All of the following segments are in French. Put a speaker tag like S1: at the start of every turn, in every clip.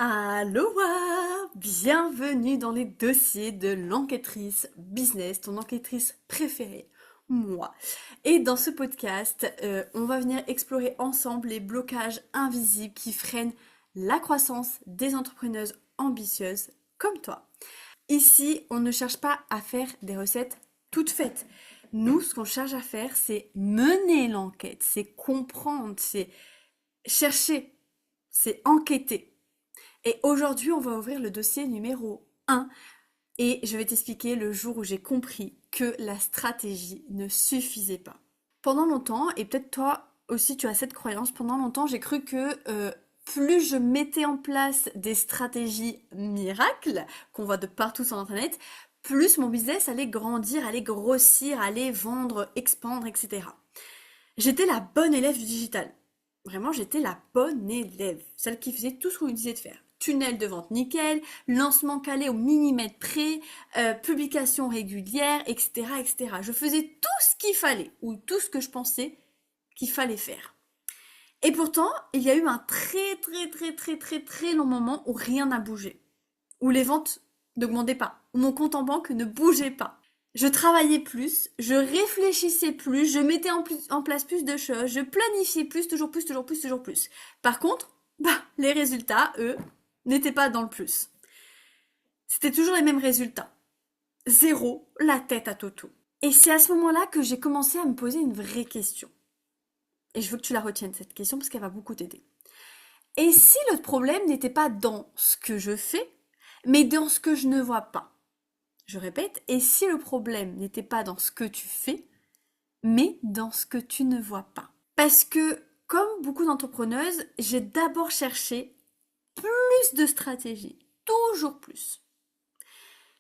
S1: Aloha! Bienvenue dans les dossiers de l'enquêtrice business, ton enquêtrice préférée, moi. Et dans ce podcast, on va venir explorer ensemble les blocages invisibles qui freinent la croissance des entrepreneuses ambitieuses comme toi. Ici, on ne cherche pas à faire des recettes toutes faites. Nous, ce qu'on cherche à faire, c'est mener l'enquête, c'est comprendre, c'est chercher, c'est enquêter. Et aujourd'hui, on va ouvrir le dossier numéro 1 et je vais t'expliquer le jour où j'ai compris que la stratégie ne suffisait pas. Pendant longtemps, et peut-être toi aussi tu as cette croyance, pendant longtemps j'ai cru que plus je mettais en place des stratégies miracles qu'on voit de partout sur Internet, plus mon business allait grandir, allait grossir, allait vendre, expandre, etc. J'étais la bonne élève du digital. Vraiment, j'étais la bonne élève. Celle qui faisait tout ce qu'on lui disait de faire. Tunnel de vente nickel, lancement calé au millimètre près, publication régulière, etc., etc. Je faisais tout ce qu'il fallait, ou tout ce que je pensais qu'il fallait faire. Et pourtant, il y a eu un très long moment où rien n'a bougé. Où les ventes n'augmentaient pas. Où mon compte en banque ne bougeait pas. Je travaillais plus, je réfléchissais plus, je mettais en place plus de choses, je planifiais plus, toujours plus, toujours plus, toujours plus. Par contre, les résultats, eux, n'étaient pas dans le plus. C'était toujours les mêmes résultats. Zéro, la tête à Toto. Et c'est à ce moment-là que j'ai commencé à me poser une vraie question. Et je veux que tu la retiennes, cette question, parce qu'elle va beaucoup t'aider. Et si le problème n'était pas dans ce que je fais, mais dans ce que je ne vois pas? Je répète, et si le problème n'était pas dans ce que tu fais, mais dans ce que tu ne vois pas? Parce que, comme beaucoup d'entrepreneuses, j'ai d'abord cherché plus de stratégies, toujours plus.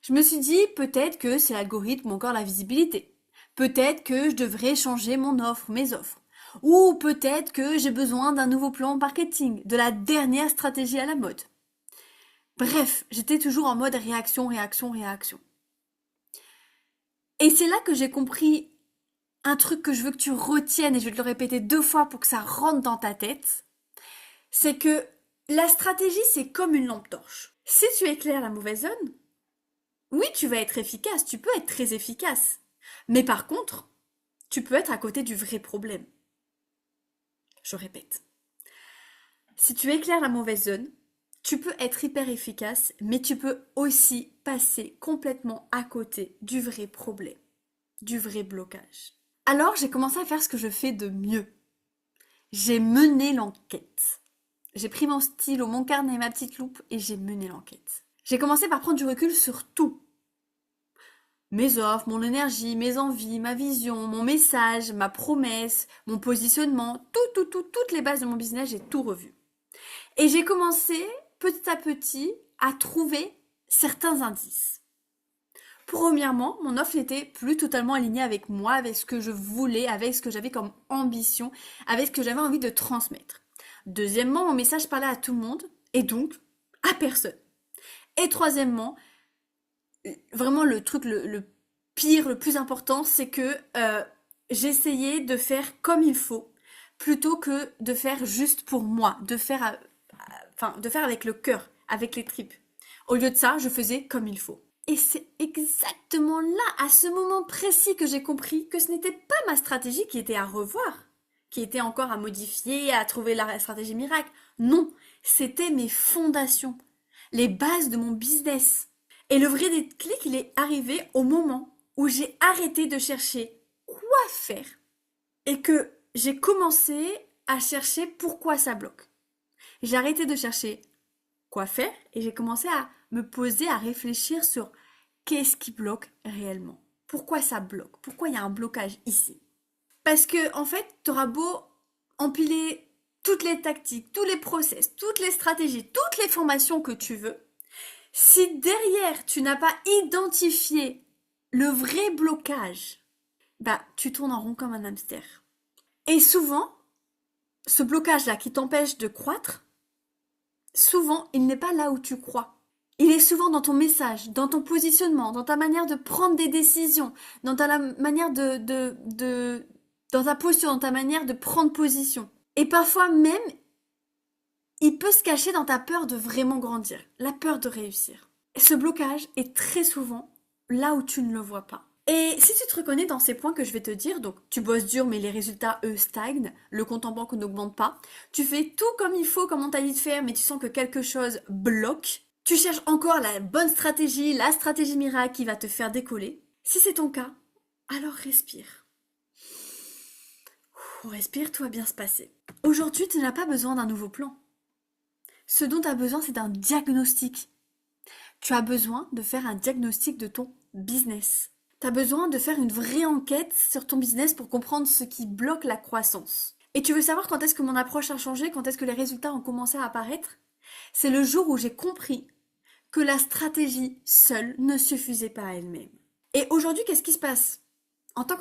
S1: Je me suis dit, peut-être que c'est l'algorithme ou encore la visibilité. Peut-être que je devrais changer mon offre, mes offres. Ou peut-être que j'ai besoin d'un nouveau plan marketing, de la dernière stratégie à la mode. Bref, j'étais toujours en mode réaction, réaction, réaction. Et c'est là que j'ai compris un truc que je veux que tu retiennes, et je vais te le répéter 2 fois pour que ça rentre dans ta tête, c'est que la stratégie, c'est comme une lampe torche. Si tu éclaires la mauvaise zone, oui, tu vas être efficace, tu peux être très efficace. Mais par contre, tu peux être à côté du vrai problème. Je répète. Si tu éclaires la mauvaise zone, tu peux être hyper efficace, mais tu peux aussi passer complètement à côté du vrai problème, du vrai blocage. Alors j'ai commencé à faire ce que je fais de mieux. J'ai mené l'enquête. J'ai pris mon stylo, mon carnet, ma petite loupe et j'ai mené l'enquête. J'ai commencé par prendre du recul sur tout. Mes offres, mon énergie, mes envies, ma vision, mon message, ma promesse, mon positionnement, toutes les bases de mon business, j'ai tout revu. Et j'ai commencé petit à petit à trouver certains indices. Premièrement, mon offre n'était plus totalement alignée avec moi, avec ce que je voulais, avec ce que j'avais comme ambition, avec ce que j'avais envie de transmettre. Deuxièmement, mon message parlait à tout le monde et donc à personne. Et troisièmement, vraiment le truc le pire, le plus important, c'est que j'essayais de faire comme il faut plutôt que de faire juste pour moi, de faire avec le cœur, avec les tripes. Au lieu de ça, je faisais comme il faut. Et c'est exactement là, à ce moment précis, que j'ai compris que ce n'était pas ma stratégie qui était à revoir, qui était encore à modifier, à trouver la stratégie miracle. Non, c'était mes fondations, les bases de mon business. Et le vrai déclic, il est arrivé au moment où j'ai arrêté de chercher quoi faire et que j'ai commencé à chercher pourquoi ça bloque. J'ai arrêté de chercher quoi faire et j'ai commencé à me poser, à réfléchir sur qu'est-ce qui bloque réellement. Pourquoi ça bloque? Pourquoi il y a un blocage ici? Parce que, en fait, tu auras beau empiler toutes les tactiques, tous les process, toutes les stratégies, toutes les formations que tu veux. Si derrière, tu n'as pas identifié le vrai blocage, tu tournes en rond comme un hamster. Et souvent, ce blocage-là qui t'empêche de croître, souvent, il n'est pas là où tu crois. Il est souvent dans ton message, dans ton positionnement, dans ta manière de prendre des décisions, dans ta manière dans ta posture, dans ta manière de prendre position. Et parfois même, il peut se cacher dans ta peur de vraiment grandir, la peur de réussir. Et ce blocage est très souvent là où tu ne le vois pas. Et si tu te reconnais dans ces points que je vais te dire, donc tu bosses dur mais les résultats eux stagnent, le compte en banque n'augmente pas, tu fais tout comme il faut, comme on t'a dit de faire, mais tu sens que quelque chose bloque, tu cherches encore la bonne stratégie, la stratégie miracle qui va te faire décoller. Si c'est ton cas, alors respire. Respire, tout va bien se passer. Aujourd'hui, tu n'as pas besoin d'un nouveau plan. Ce dont tu as besoin, c'est d'un diagnostic. Tu as besoin de faire un diagnostic de ton business. Tu as besoin de faire une vraie enquête sur ton business pour comprendre ce qui bloque la croissance. Et tu veux savoir quand est-ce que mon approche a changé, quand est-ce que les résultats ont commencé à apparaître? C'est le jour où j'ai compris que la stratégie seule ne suffisait pas à elle-même. Et aujourd'hui, qu'est-ce qui se passe? En tant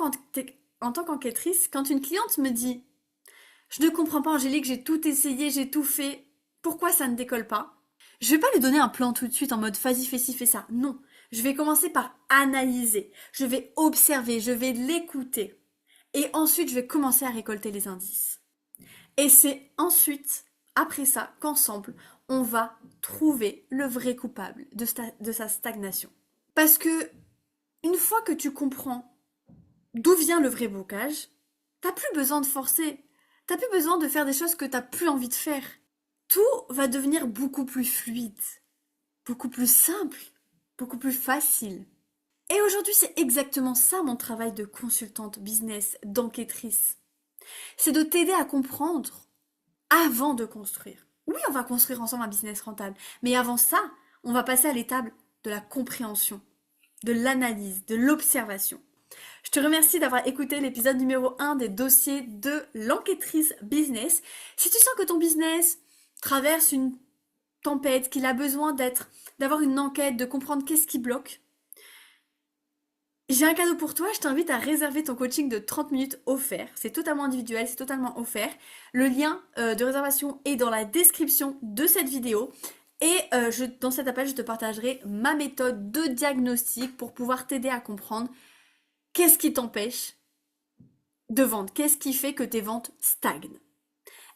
S1: qu'enquêtrice, quand une cliente me dit je ne comprends pas, Angélique, j'ai tout essayé, j'ai tout fait. Pourquoi ça ne décolle pas? Je vais pas lui donner un plan tout de suite en mode vas-y, fais ci, fais ça. Non. Je vais commencer par analyser. Je vais observer, je vais l'écouter. Et ensuite, je vais commencer à récolter les indices. Et c'est ensuite, après ça, qu'ensemble, on va trouver le vrai coupable de sa stagnation. Parce que, une fois que tu comprends d'où vient le vrai blocage, t'as plus besoin de forcer. T'as plus besoin de faire des choses que t'as plus envie de faire. Tout va devenir beaucoup plus fluide, beaucoup plus simple, beaucoup plus facile. Et aujourd'hui, c'est exactement ça mon travail de consultante business, d'enquêtrice. C'est de t'aider à comprendre avant de construire. Oui, on va construire ensemble un business rentable, mais avant ça, on va passer à l'étape de la compréhension, de l'analyse, de l'observation. Je te remercie d'avoir écouté l'épisode numéro 1 des dossiers de l'enquêtrice business. Si tu sens que ton business traverse une tempête, qu'il a besoin d'avoir une enquête, de comprendre qu'est-ce qui bloque, j'ai un cadeau pour toi, je t'invite à réserver ton coaching de 30 minutes offert. C'est totalement individuel, c'est totalement offert. Le lien de réservation est dans la description de cette vidéo. Et dans cet appel, je te partagerai ma méthode de diagnostic pour pouvoir t'aider à comprendre qu'est-ce qui t'empêche de vendre, qu'est-ce qui fait que tes ventes stagnent.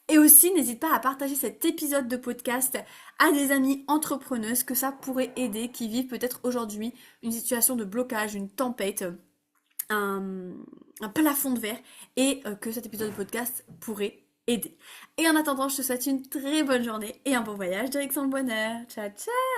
S1: Et aussi, n'hésite pas à partager cet épisode de podcast à des amis entrepreneuses que ça pourrait aider, qui vivent peut-être aujourd'hui une situation de blocage, une tempête, un plafond de verre, et que cet épisode de podcast pourrait aider. Et en attendant, je te souhaite une très bonne journée et un bon voyage direction le bonheur. Ciao, ciao!